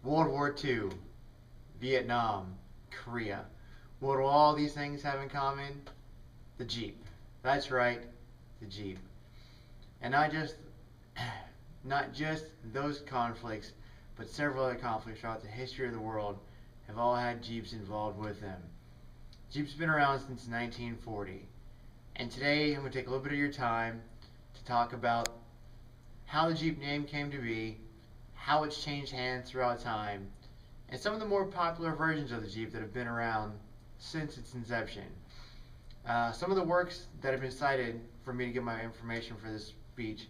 World War II, Vietnam, Korea. What do all these things have in common? The Jeep. That's right, the Jeep. And not just those conflicts, but several other conflicts throughout the history of the world have all had Jeeps involved with them. Jeep's been around since 1940. And today I'm going to take a little bit of your time to talk about how the Jeep name came to be, how it's changed hands throughout time, and some of the more popular versions of the Jeep that have been around since its inception. Some of the works that have been cited for me to get my information for this speech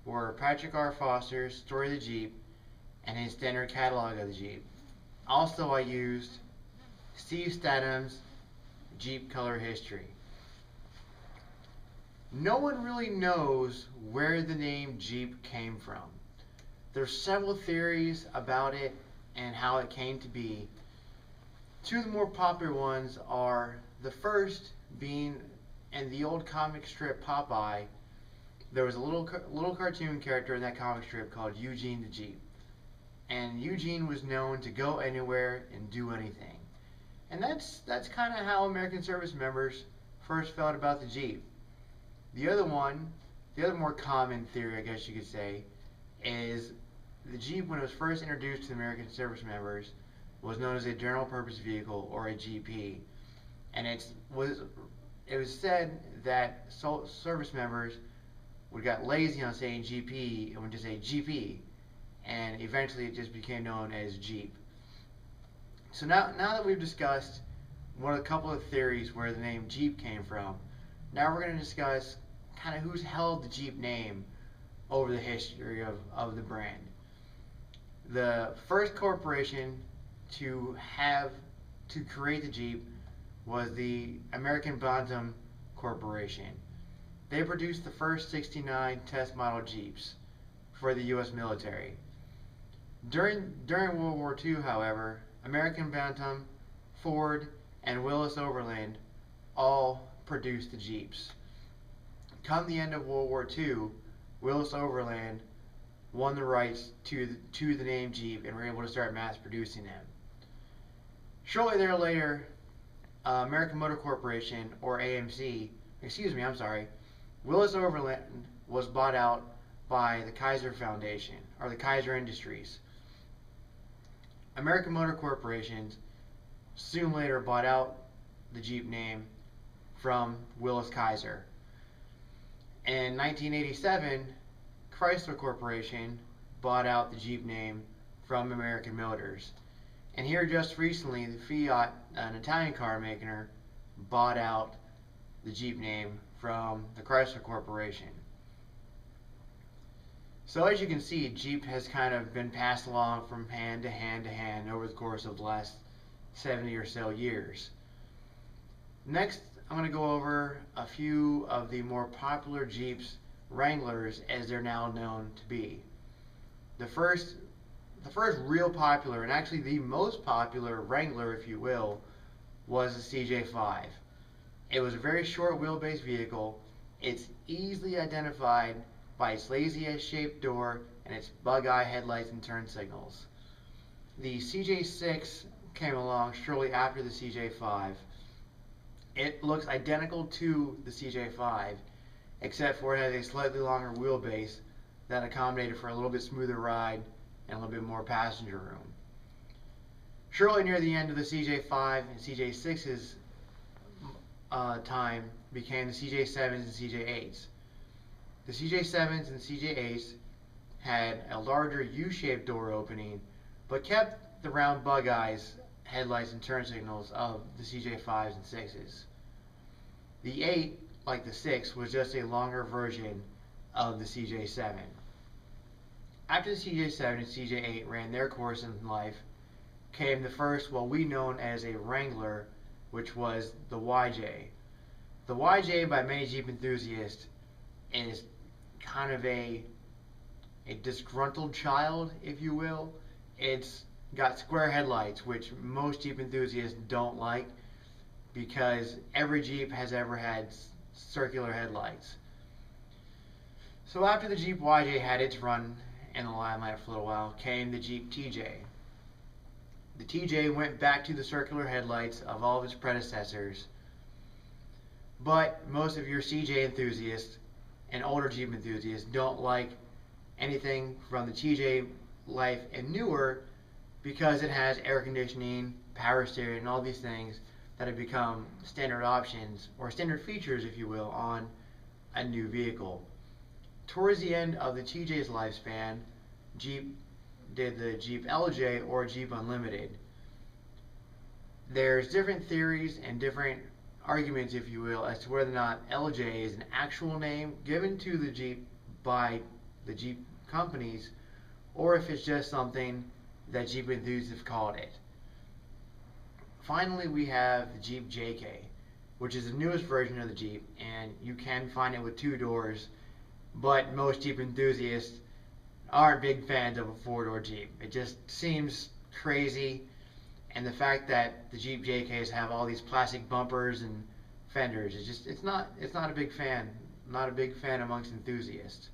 were Patrick R. Foster's Story of the Jeep and his standard catalog of the Jeep. Also, I used Steve Statham's Jeep Color History. No one really knows where the name Jeep came from. There's several theories about it and how it came to be. Two of the more popular ones are the first being in the old comic strip Popeye. There was a little cartoon character in that comic strip called Eugene the Jeep, and Eugene was known to go anywhere and do anything. And that's kind of how American service members first felt about the Jeep. The other more common theory, I guess you could say, is the Jeep, when it was first introduced to the American service members, was known as a general purpose vehicle, or a GP. And it was said that service members would got lazy on saying GP and would just say GP, and eventually it just became known as Jeep. So now that we've discussed a couple of theories where the name Jeep came from, now we're going to discuss kind of who's held the Jeep name over the history of the brand. The first corporation to create the Jeep was the American Bantam Corporation. They produced the first 69 test model Jeeps for the U.S. military. During World War II, however, American Bantam, Ford, and Willis Overland all produced the Jeeps. Come the end of World War II, Willis Overland won the rights to the name Jeep and were able to start mass producing them. Shortly thereafter, American Motor Corporation, or AMC, Willis Overland was bought out by the Kaiser Foundation, or the Kaiser Industries. American Motor Corporation soon later bought out the Jeep name from Willis Kaiser. In 1987, Chrysler Corporation bought out the Jeep name from American Motors. And here just recently, the Fiat, an Italian car maker, bought out the Jeep name from the Chrysler Corporation. So as you can see, Jeep has kind of been passed along from hand to hand to hand over the course of the last 70 or so years. Next, I'm going to go over a few of the more popular Jeeps, Wranglers, as they're now known to be. The first real popular, and actually the most popular Wrangler, if you will, was the CJ5. It was a very short wheelbase vehicle. It's easily identified by its lazy shaped door and its bug-eye headlights and turn signals. The CJ6 came along shortly after the CJ5. It looks identical to the CJ5, except for it has a slightly longer wheelbase that accommodated for a little bit smoother ride and a little bit more passenger room. Shortly near the end of the CJ5 and CJ6's time became the CJ7s and CJ8s. The CJ7s and CJ8s had a larger U-shaped door opening, but kept the round bug eyes, headlights, and turn signals of the CJ5s and 6s. The 8, like the 6, was just a longer version of the CJ7. After the CJ7 and CJ8 ran their course in life, came the first, what we known as a Wrangler, which was the YJ. The YJ, by many Jeep enthusiasts, is kind of a disgruntled child, if you will. It's got square headlights, which most Jeep enthusiasts don't like, because every Jeep has ever had circular headlights. So after the Jeep YJ had its run in the limelight for a little while, came the Jeep TJ. The TJ went back to the circular headlights of all of its predecessors, but most of your CJ enthusiasts and older Jeep enthusiasts don't like anything from the TJ Life and newer because it has air conditioning, power steering, and all these things that have become standard options, or standard features, if you will, on a new vehicle. Towards the end of the TJ's lifespan, Jeep did the Jeep LJ or Jeep Unlimited. There's different theories and different arguments, if you will, as to whether or not LJ is an actual name given to the Jeep by the Jeep companies, or if it's just something that Jeep enthusiasts have called it. Finally, we have the Jeep JK, which is the newest version of the Jeep, and you can find it with 2 doors, but most Jeep enthusiasts aren't big fans of a 4-door Jeep. It just seems crazy, and the fact that the Jeep JKs have all these plastic bumpers and fenders, it's not a big fan. Not a big fan amongst enthusiasts.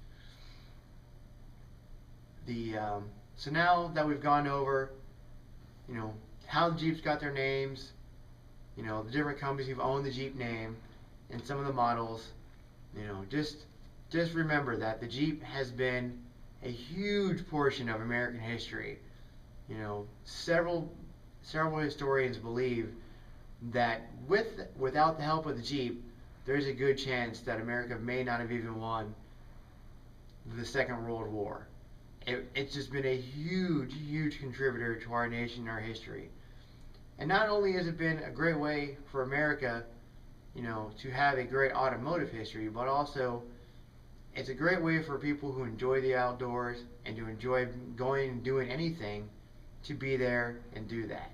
So now that we've gone over, how the Jeeps got their names, the different companies who've owned the Jeep name, and some of the models, just remember that the Jeep has been a huge portion of American history. Several historians believe that without the help of the Jeep, there's a good chance that America may not have even won the Second World War. It's just been a huge contributor to our nation and our history. And not only has it been a great way for America, to have a great automotive history, but also it's a great way for people who enjoy the outdoors and to enjoy going and doing anything to be there and do that.